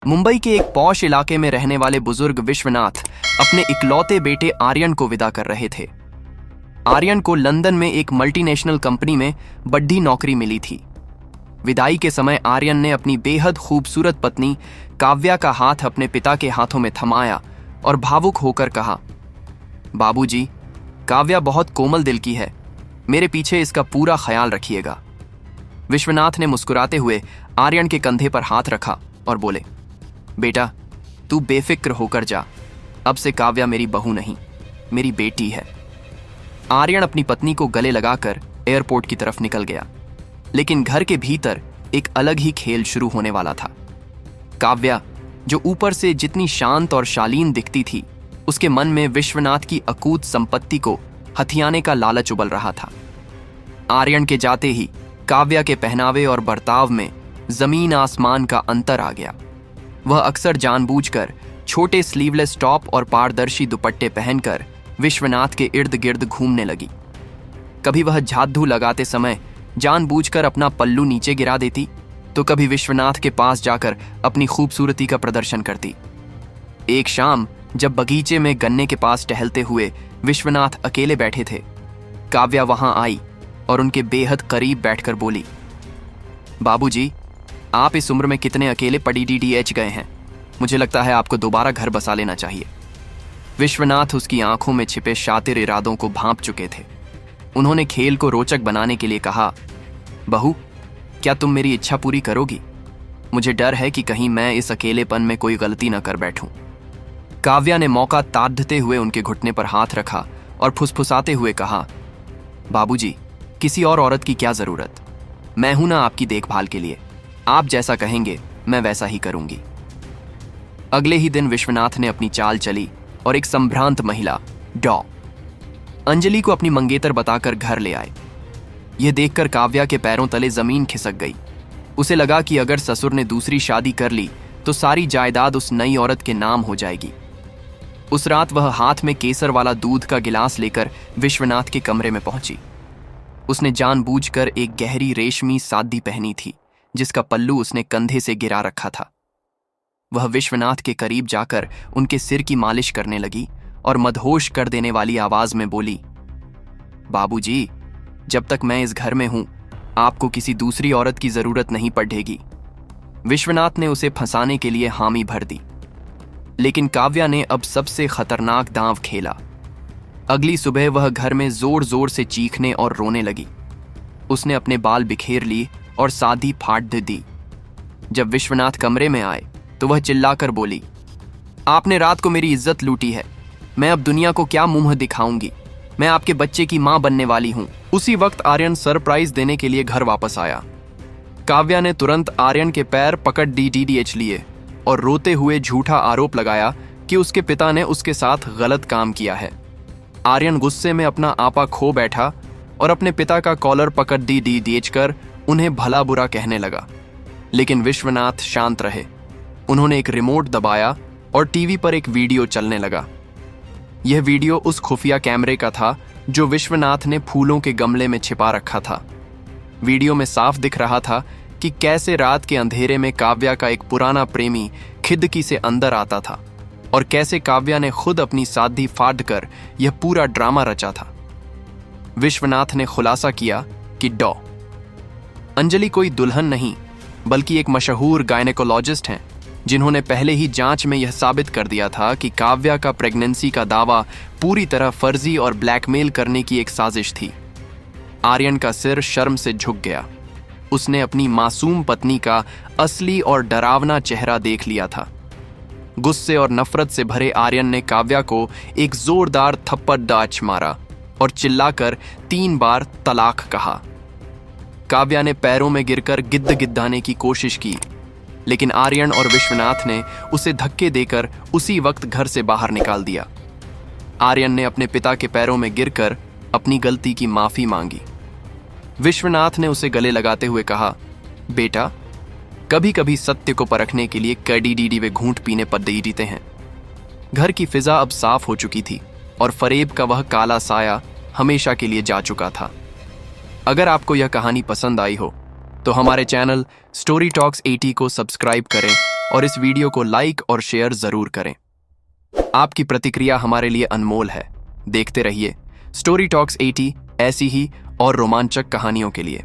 मुंबई के एक पॉश इलाके में रहने वाले बुजुर्ग विश्वनाथ अपने इकलौते बेटे आर्यन को विदा कर रहे थे। आर्यन को लंदन में एक मल्टीनेशनल कंपनी में बड़ी नौकरी मिली थी। विदाई के समय आर्यन ने अपनी बेहद खूबसूरत पत्नी काव्या का हाथ अपने पिता के हाथों में थमाया और भावुक होकर कहा, बाबूजी, काव्या बहुत कोमल दिल की है, मेरे पीछे इसका पूरा ख्याल रखिएगा। विश्वनाथ ने मुस्कुराते हुए आर्यन के कंधे पर हाथ रखा और बोले, बेटा, तू बेफिक्र होकर जा, अब से काव्या मेरी बहू नहीं, मेरी बेटी है। आर्यन अपनी पत्नी को गले लगाकर एयरपोर्ट की तरफ निकल गया, लेकिन घर के भीतर एक अलग ही खेल शुरू होने वाला था। काव्या, जो ऊपर से जितनी शांत और शालीन दिखती थी, उसके मन में विश्वनाथ की अकूत संपत्ति को हथियाने का लालच उबल रहा था। आर्यन के जाते ही काव्या के पहनावे और बर्ताव में जमीन आसमान का अंतर आ गया। वह अक्सर जानबूझकर छोटे स्लीवलेस टॉप और पारदर्शी दुपट्टे पहनकर विश्वनाथ के इर्द गिर्द घूमने लगी। कभी वह झाड़ू लगाते समय जानबूझकर अपना पल्लू नीचे गिरा देती, तो कभी विश्वनाथ के पास जाकर अपनी खूबसूरती का प्रदर्शन करती। एक शाम जब बगीचे में गन्ने के पास टहलते हुए विश्वनाथ अकेले बैठे थे, काव्या वहां आई और उनके बेहद करीब बैठकर बोली, बाबूजी, आप इस उम्र में कितने अकेले पड़ी DDH गए हैं, मुझे लगता है आपको दोबारा घर बसा लेना चाहिए। विश्वनाथ उसकी आंखों में छिपे शातिर इरादों को भांप चुके थे। उन्होंने खेल को रोचक बनाने के लिए कहा, बहू, क्या तुम मेरी इच्छा पूरी करोगी? मुझे डर है कि कहीं मैं इस अकेलेपन में कोई गलती न कर बैठूं। काव्या ने मौका ताड़ते हुए उनके घुटने पर हाथ रखा और फुसफुसाते हुए कहा, बाबूजी, किसी और औरत की क्या जरूरत, मैं हूं ना आपकी देखभाल के लिए, आप जैसा कहेंगे मैं वैसा ही करूंगी। अगले ही दिन विश्वनाथ ने अपनी चाल चली और एक संभ्रांत महिला डॉ अंजलि को अपनी मंगेतर बताकर घर ले आए। यह देखकर काव्या के पैरों तले जमीन खिसक गई। उसे लगा कि अगर ससुर ने दूसरी शादी कर ली तो सारी जायदाद उस नई औरत के नाम हो जाएगी। उस रात वह हाथ में केसर वाला दूध का गिलास लेकर विश्वनाथ के कमरे में पहुंची। उसने जानबूझकर एक गहरी रेशमी सादी पहनी थी, जिसका पल्लू उसने कंधे से गिरा रखा था। वह विश्वनाथ के करीब जाकर उनके सिर की मालिश करने लगी और मदहोश कर देने वाली आवाज में बोली, बाबूजी, जब तक मैं इस घर में हूं, आपको किसी दूसरी औरत की जरूरत नहीं पड़ेगी। विश्वनाथ ने उसे फंसाने के लिए हामी भर दी, लेकिन काव्या ने अब सबसे खतरनाक दांव खेला। अगली सुबह वह घर में जोर जोर से चीखने और रोने लगी। उसने अपने बाल बिखेर लिए और सादी फाड़ दी। जब विश्वनाथ कमरे में आए तो वह चिल्लाकर बोली, आपने रात को मेरी इज्जत लूटी है, मैं अब दुनिया को क्या मुंह दिखाऊंगी, मैं आपके बच्चे की मां बनने वाली हूं। उसी वक्त आर्यन सरप्राइज देने के लिए घर वापस आया। काव्या ने तुरंत आर्यन के पैर पकड़ DDH लिए और रोते हुए झूठा आरोप लगाया कि उसके पिता ने उसके साथ गलत काम किया है। आर्यन गुस्से में अपना आपा खो बैठा और अपने पिता का कॉलर पकड़ DDH कर उन्हें भला बुरा कहने लगा, लेकिन विश्वनाथ शांत रहे। उन्होंने एक रिमोट दबाया और टीवी पर एक वीडियो चलने लगा। यह वीडियो उस खुफिया कैमरे का था जो विश्वनाथ ने फूलों के गमले में छिपा रखा था। वीडियो में साफ दिख रहा था कि कैसे रात के अंधेरे में काव्या का एक पुराना प्रेमी खिदकी से अंदर आता था और कैसे काव्या ने खुद अपनी साधी फाड़ कर यह पूरा ड्रामा रचा था। विश्वनाथ ने खुलासा किया कि डॉ अंजलि कोई दुल्हन नहीं, बल्कि एक मशहूर गायनेकोलॉजिस्ट हैं, जिन्होंने पहले ही जांच में यह साबित कर दिया था कि काव्या का प्रेगनेंसी का दावा पूरी तरह फर्जी और ब्लैकमेल करने की एक साजिश थी। आर्यन का सिर शर्म से झुक गया। उसने अपनी मासूम पत्नी का असली और डरावना चेहरा देख लिया था। गुस्से और नफरत से भरे आर्यन ने काव्या को एक जोरदार थप्पड़ दाच मारा और चिल्लाकर 3 बार तलाक कहा। काव्या ने पैरों में गिरकर गिद्दाने की कोशिश की, लेकिन आर्यन और विश्वनाथ ने उसे धक्के देकर उसी वक्त घर से बाहर निकाल दिया। आर्यन ने अपने पिता के पैरों में गिरकर अपनी गलती की माफी मांगी। विश्वनाथ ने उसे गले लगाते हुए कहा, बेटा, कभी कभी सत्य को परखने के लिए कड़ी वे घूंट पीने पर देते हैं। घर की फिजा अब साफ हो चुकी थी और फरेब का वह काला साया हमेशा के लिए जा चुका था। अगर आपको यह कहानी पसंद आई हो तो हमारे चैनल स्टोरी टॉक्स 80 को सब्सक्राइब करें और इस वीडियो को लाइक और शेयर जरूर करें। आपकी प्रतिक्रिया हमारे लिए अनमोल है। देखते रहिए स्टोरी टॉक्स 80 ऐसी ही और रोमांचक कहानियों के लिए।